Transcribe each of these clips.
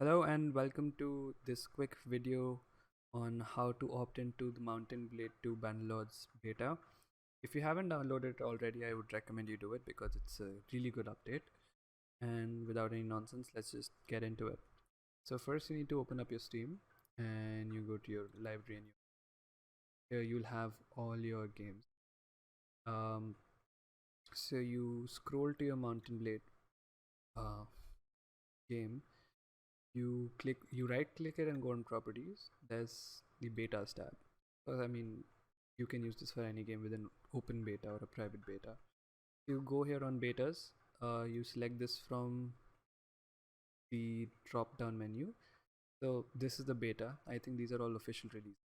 Hello and welcome to this quick video on how to opt into the Mountain Blade 2 Bannerlords beta. If you haven't downloaded it already, I would recommend you do it because it's a really good update. And without any nonsense, let's just get into it. So first you need to open up your Steam and you go to your library and here you'll have all your games. Um, so you scroll to your Mountain Blade uh, game. You right click it and go on properties. There's the betas tab. I mean, you can use this for any game with an open beta or a private beta. You go here on betas. You select this from the drop down menu. So this is the beta. I think these are all official release.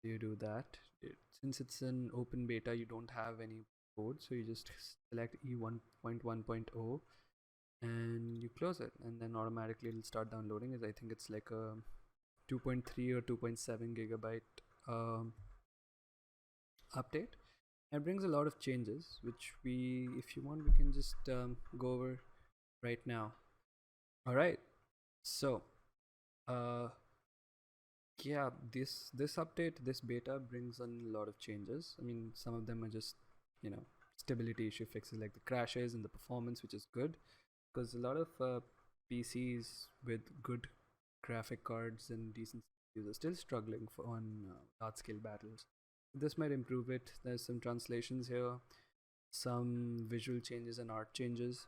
You do that. Since it's an open beta, you don't have any code, so you just select E1.1.0 and you close it, and then automatically it'll start downloading. I think it's like a 2.3 or 2.7 gigabyte update. It brings a lot of changes, which if you want, we can just go over right now. All right. So, uh, yeah, this update, this beta brings in a lot of changes. I mean, some of them are just stability issue fixes like the crashes and the performance, which is good because a lot of PCs with good graphic cards and decent CPUs are still struggling on large scale battles. This might improve it. There's some translations here, some visual changes and art changes.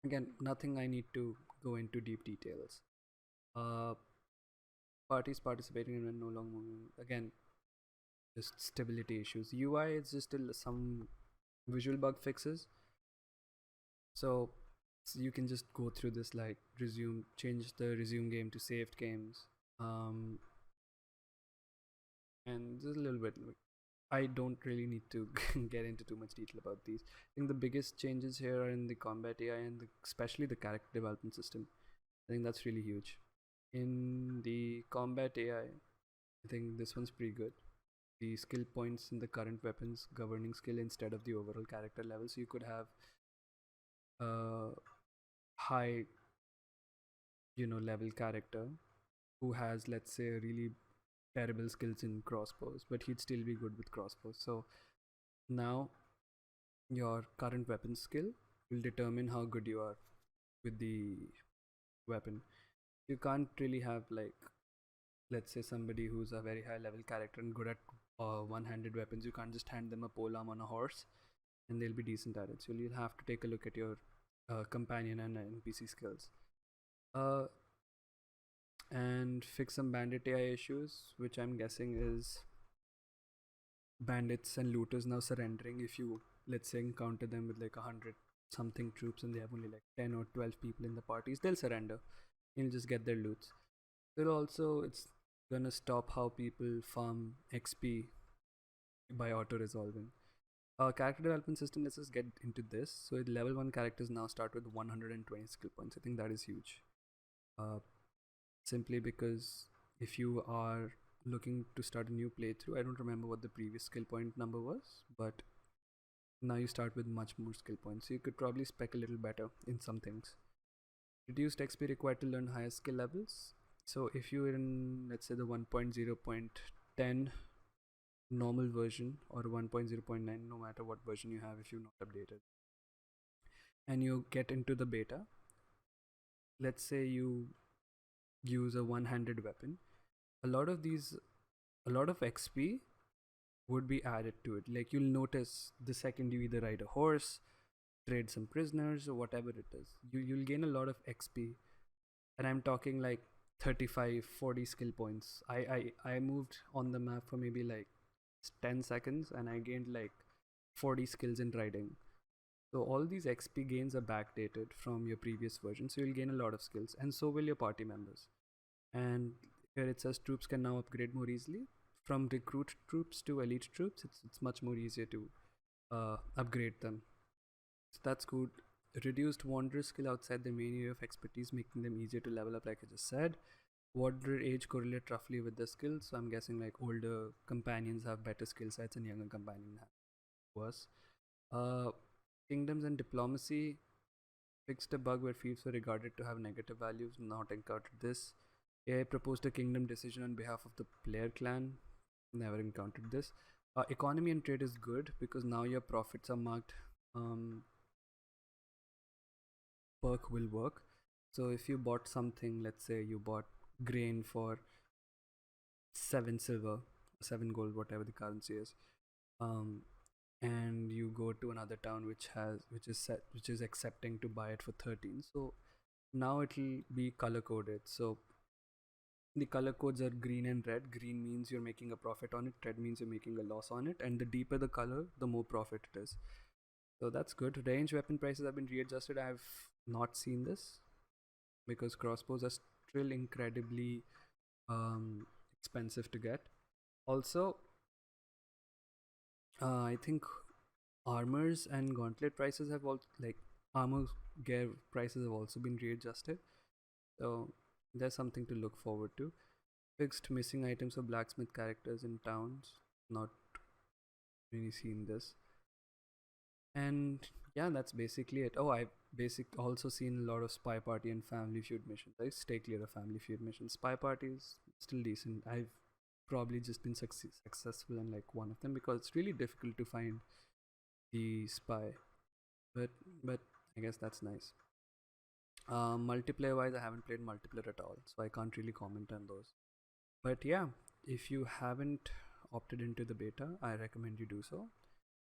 Again, nothing I need to go into deep details. Uh, Parties participating and no longer moving. Again, just stability issues. UI is just still some visual bug fixes. So you can just go through this, like change the resume game to saved games. And just a little bit, I don't really need to get into too much detail about these. I think the biggest changes here are in the combat AI and especially the character development system. I think that's really huge. In the combat AI, I think this one's pretty good. The skill points in the current weapons governing skill instead of the overall character level. So you could have high level character who has, let's say, really terrible skills in crossbows, but he'd still be good with crossbows. So now your current weapon skill will determine how good you are with the weapon. You can't really have, like, let's say somebody who's a very high level character and good at one-handed weapons. You can't just hand them a polearm on a horse and they'll be decent at it. So you'll have to take a look at your companion and NPC skills. And fix some bandit AI issues, which I'm guessing is bandits and looters now surrendering. If you, let's say, encounter them with like 100 something troops and they have only like 10 or 12 people in the parties, they'll surrender. You'll just get their loots. It's gonna stop how people farm XP by auto resolving. Character development system, let's just get into this. So level 1 characters now start with 120 skill points. I think that is huge. Simply because if you are looking to start a new playthrough, I don't remember what the previous skill point number was, but now you start with much more skill points, so you could probably spec a little better in some things. Reduced XP required to learn higher skill levels. So if you're in, let's say, the 1.0.10 normal version or 1.0.9, no matter what version you have, if you've not updated, and you get into the beta, let's say you use a one-handed weapon, a lot of XP would be added to it. Like, you'll notice the second you either ride a horse, trade some prisoners, or whatever it is, you'll gain a lot of XP. And I'm talking like 35, 40 skill points. I moved on the map for maybe like 10 seconds and I gained like 40 skills in riding. So all these XP gains are backdated from your previous version, so you'll gain a lot of skills, and so will your party members. And here it says troops can now upgrade more easily. From recruit troops to elite troops, it's much more easier to upgrade them. So that's good. Reduced wanderer skill outside the main area of expertise, making them easier to level up, like I just said. Wanderer age correlate roughly with the skills, so I'm guessing like older companions have better skill sets and younger companions have worse. Kingdoms and diplomacy. Fixed a bug where fields were regarded to have negative values. Not encountered this. AI proposed a kingdom decision on behalf of the player clan. Never encountered this. Economy and trade is good because now your profits are marked. Perk will work. So if you bought something, let's say you bought grain for 7 silver, 7 gold, whatever the currency is, um, and you go to another town which is accepting to buy it for 13. So now it'll be color coded. So the color codes are green and red. Green means you're making a profit on it, red means you're making a loss on it, and the deeper the color, the more profit it is. So that's good. Range weapon prices have been readjusted. I have not seen this because crossbows are still incredibly expensive to get. Also, I think armors and gauntlet prices have all like armor gear prices have also been readjusted. So there's something to look forward to. Fixed missing items for blacksmith characters in towns. Not really seen this. And yeah, that's basically it. Oh, I've also seen a lot of spy party and family feud missions. I stay clear of family feud missions. Spy party is still decent. I've probably just been successful in like one of them because it's really difficult to find the spy. But I guess that's nice. Multiplayer wise, I haven't played multiplayer at all, so I can't really comment on those. But yeah, if you haven't opted into the beta, I recommend you do so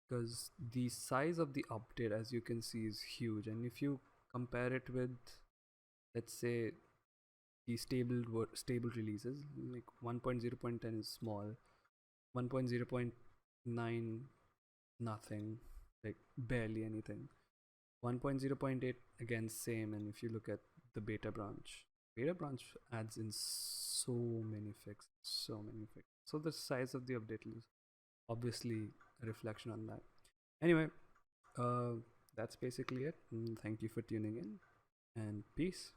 because the size of the update, as you can see, is huge. And if you compare it with, let's say, the stable releases, like 1.0.10 is small, 1.0.9 nothing, like barely anything. 1.0.8 again same, and if you look at the beta branch adds in so many fixes, so the size of the update is obviously a reflection on that. Anyway, uh that's basically it. Thank you for tuning in, and peace.